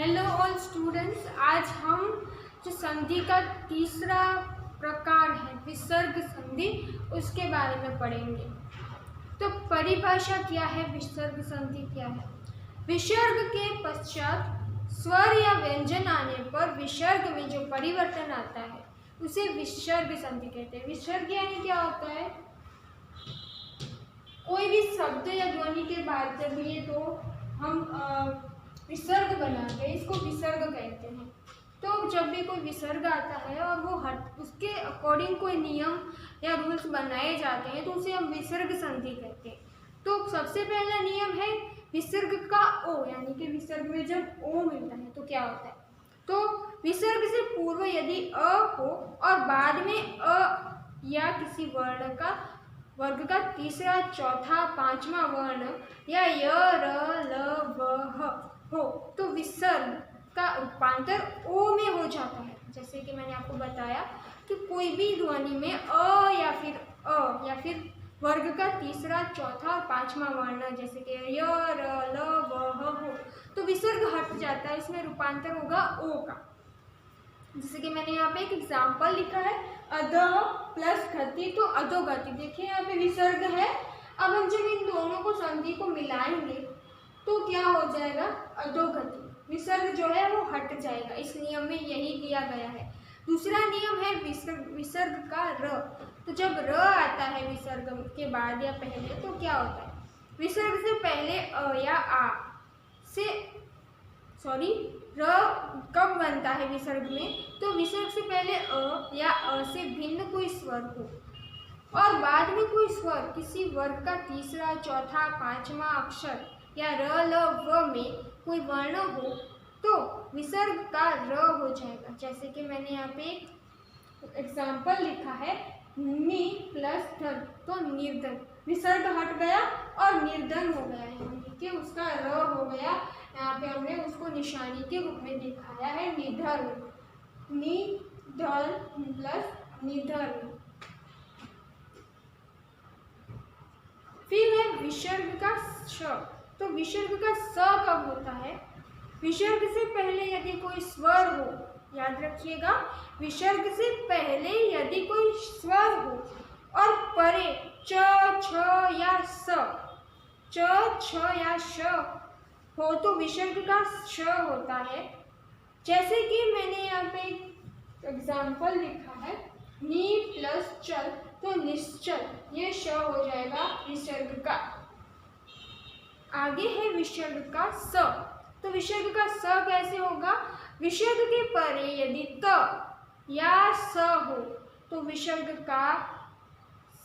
Hello all students, आज हम जो संधि का तीसरा प्रकार है विसर्ग संधि, उसके बारे में पढ़ेंगे। तो परिभाषा क्या है, विसर्ग संधि क्या है? विसर्ग के पश्चात स्वर या व्यंजन आने पर विसर्ग में जो परिवर्तन आता है उसे विसर्ग संधि कहते हैं। विसर्ग यानी क्या होता है? कोई भी शब्द या ध्वनि के बाद जब ये तो हम विसर्ग बनाते हैं, इसको विसर्ग कहते हैं। तो जब भी कोई विसर्ग आता है और वो उसके अकॉर्डिंग कोई नियम या रूल्स बनाए जाते हैं तो उसे हम विसर्ग संधि कहते हैं। तो सबसे पहला नियम है विसर्ग का ओ, यानी कि विसर्ग में जब ओ मिलता है तो क्या होता है? तो विसर्ग से पूर्व यदि अ हो और बाद में अ या किसी वर्ग का तीसरा, चौथा, पांचवा वर्ण या य, र, ल, व, ह हो तो विसर्ग का रूपांतर ओ में हो जाता है। जैसे कि मैंने आपको बताया कि कोई भी ध्वनि में अ या फिर वर्ग का तीसरा, चौथा और पांचवा वर्ण जैसे कि य, र, ल, व, ह हो तो विसर्ग हट जाता है, इसमें रूपांतर होगा ओ का। जैसे कि मैंने यहाँ पे एक एग्जाम्पल लिखा है, अध प्लस गति, तो अधोगति। देखिए यहाँ पे विसर्ग है। अब हम जब इन दोनों को संधि को मिलाएंगे तो क्या हो जाएगा? अधोगति। विसर्ग जो है वो हट जाएगा। इस नियम में यही दिया गया है। दूसरा नियम है विसर्ग का र। तो जब र आता है विसर्ग के बाद या पहले तो क्या होता है? विसर्ग से पहले अ या आ से र कब बनता है विसर्ग में? तो विसर्ग से पहले अ या अ से भिन्न कोई स्वर हो और बाद में कोई स्वर किसी वर्ग का तीसरा, चौथा, पांचवा अक्षर या र, ल, व में कोई वर्ण हो तो विसर्ग का र हो जाएगा। जैसे कि मैंने यहाँ पे एक एग्जाम्पल लिखा है, नि प्लस धन, तो निर्धन। विसर्ग हट गया और निर्धन हो गया, यानी कि उसका र हो गया। यहाँ पे हमने उसको निशानी के रूप में दिखाया है, निधर्म। निधन प्लस निधर्म। फिर है विसर्ग का श। तो विसर्ग का स कब होता है? विसर्ग से पहले यदि कोई स्वर हो, याद रखिएगा, विसर्ग से पहले यदि कोई स्वर हो और परे च, छ या स, च, छ या श हो तो विसर्ग का श होता है। जैसे कि मैंने यहाँ पे एग्जाम्पल लिखा है, नि प्लस चल, तो निश्चल, ये श हो जाएगा विसर्ग का। आगे है विसर्ग का स। तो विसर्ग का स कैसे होगा? विसर्ग के परे यदि त या स हो तो विसर्ग का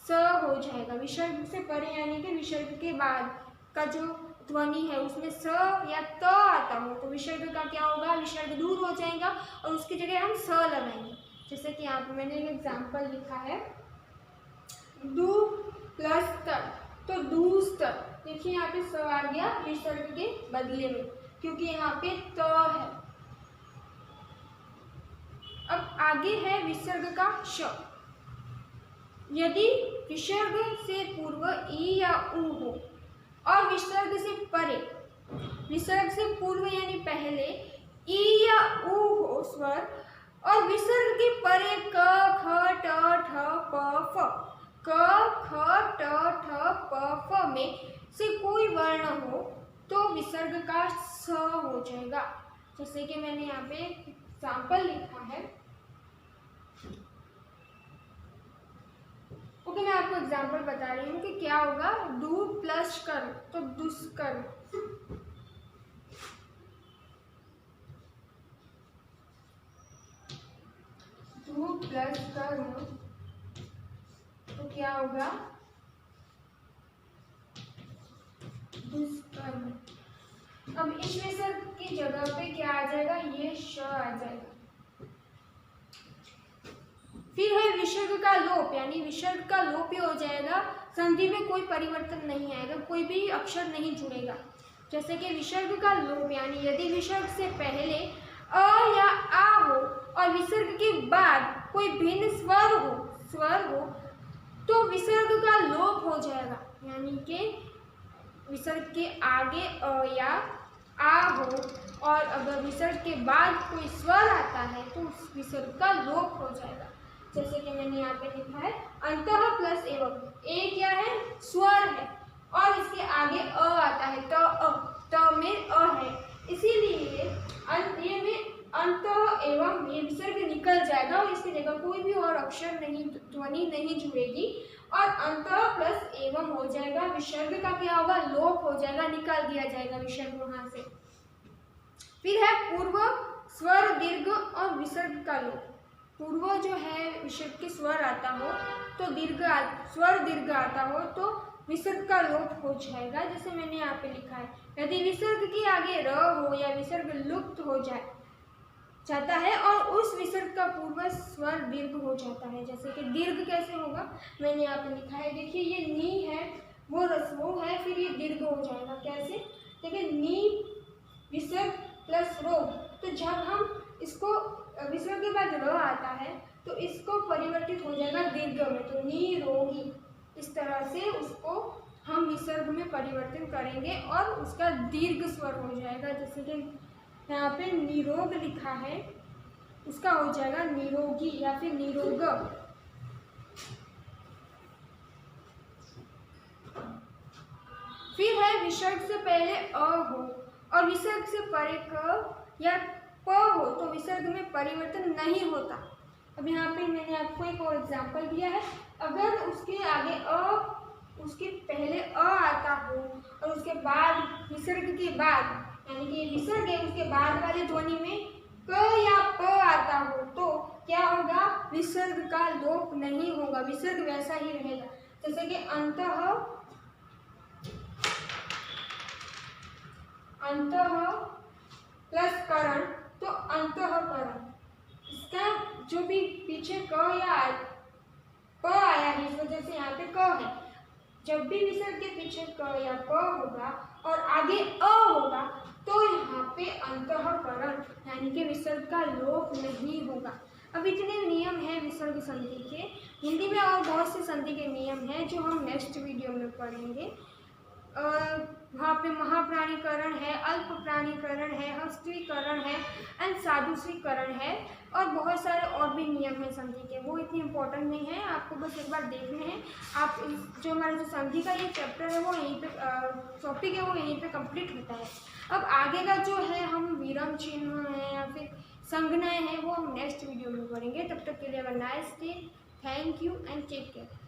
स हो जाएगा। विसर्ग से परे यानी कि विसर्ग के बाद का जो ध्वनि है उसमें स या त आता हो तो विसर्ग का क्या होगा? विसर्ग दूर हो जाएगा और उसकी जगह हम स लगाएंगे। जैसे कि यहाँ पे मैंने एक एग्जाम्पल लिखा है, दू प्लस त, तो दूस्त। देखिए यहाँ पे स आ गया विसर्ग के बदले में, क्योंकि यहाँ पे त है। अब आगे है विसर्ग का श। यदि विसर्ग से पूर्व ई या उ हो और विसर्ग से परे, विसर्ग से पूर्व यानी पहले ई या उ हो स्वर और विसर्ग के परे क, ख, ट, ठ, प, फ, क, ख, ट, ठ, प, फ में से कोई वर्ण हो तो विसर्ग का स हो जाएगा। जैसे कि मैंने यहाँ पे एग्जाम्पल लिखा है। ओके, मैं आपको एग्जाम्पल बता रही हूँ कि क्या होगा। दू प्लस कर, तो दुष्कर। दू प्लस कर तो क्या होगा? दुष्कर्म। अब इस विसर्ग की जगह पे क्या आ जाएगा? ये श आ जाएगा। फिर है विसर्ग का लोप, यानी विसर्ग का लोप ही हो जाएगा। संधि में कोई परिवर्तन नहीं आएगा, कोई भी अक्षर नहीं जुड़ेगा। जैसे कि विसर्ग का लोप यानी यदि विसर्ग से पहले अ या आ हो और विसर्ग के बाद कोई भिन्न स्वर हो तो विसर्ग का लोप हो जाएगा, यानी कि विसर्ग के आगे अ या आ हो और अगर विसर्ग के बाद कोई स्वर आता है तो उस विसर्ग का लोप हो जाएगा। जैसे कि मैंने यहाँ पे लिखा है अंतः प्लस एवं। ए क्या है? स्वर है और इसके आगे अ आता है, त में अ है, इसीलिए ये में अंतः एवं ये विसर्ग निकल जाएगा और इसकी जगह कोई भी और अक्षर नहीं, ध्वनि नहीं जुड़ेगी और अंतः प्लस एवं हो जाएगा। विसर्ग का क्या होगा? लोप हो जाएगा, निकाल दिया जाएगा विसर्ग वहां से। फिर है पूर्व, स्वर, दीर्घ और विसर्ग का लोप। पूर्व जो है विसर्ग के स्वर आता हो तो स्वर दीर्घ आता हो तो विसर्ग का लोप हो जाएगा। जैसे मैंने यहाँ पे लिखा है, यदि विसर्ग के आगे र हो या विसर्ग लुप्त हो जाता है और उस विसर्ग का पूर्व स्वर दीर्घ हो जाता है। जैसे कि दीर्घ कैसे होगा, मैंने यहाँ पे लिखा है, देखिए ये नी है, वो रस्वो है, फिर ये दीर्घ हो जाएगा। कैसे? देखिए नी विसर्ग प्लस रो, तो जब हम इसको विसर्ग के बाद र आता है तो इसको परिवर्तित हो जाएगा दीर्घ में, तो नी रोगी। इस तरह से उसको हम विसर्ग में परिवर्तन करेंगे और उसका दीर्घ स्वर हो जाएगा। जैसे कि यहाँ पे निरोग लिखा है, उसका हो जाएगा निरोगी या फिर निरोग। फिर है विसर्ग से पहले अ हो और विसर्ग से परे क या प हो तो विसर्ग में परिवर्तन नहीं होता। अब यहाँ पे मैंने आपको एक और एग्जाम्पल दिया है, अगर उसके आगे उसके पहले अ आता हो और उसके बाद विसर्ग के बाद यानी कि विसर्ग है उसके बाद वाले ध्वनि में क या प आता हो तो क्या होगा? विसर्ग का लोप नहीं होगा, विसर्ग वैसा ही रहेगा। जैसे कि अंतः प्लस करण, तो अंतःकरण, इसका जो भी पीछे क या प आया है इस वजह से यहाँ पे क है। जब भी विसर्ग के पीछे क या प होगा और आगे अ होगा तो यहाँ पे अंतःकरण यानी कि विसर्ग का लोप नहीं होगा। अब इतने नियम हैं विसर्ग संधि के। हिंदी में और बहुत से संधि के नियम हैं जो हम नेक्स्ट वीडियो में पढ़ेंगे। वहाँ पे महाप्राणीकरण है, अल्प प्राणीकरण है, हस्तीकरण है एंड साधुश्रीकरण है और बहुत सारे और भी नियम हैं संधि के। वो इतनी इम्पोर्टेंट नहीं है, आपको बस एक बार देखने हैं। आप जो हमारा जो संधि का ये चैप्टर है वो यहीं पे टॉपिक है वो यहीं पे कंप्लीट होता है। अब आगे का जो है हम विराम चिन्ह है या फिर संज्ञाएं हैं वो हम नेक्स्ट वीडियो में पढ़ेंगे। तब तक के लिए nice day, thank you and take care.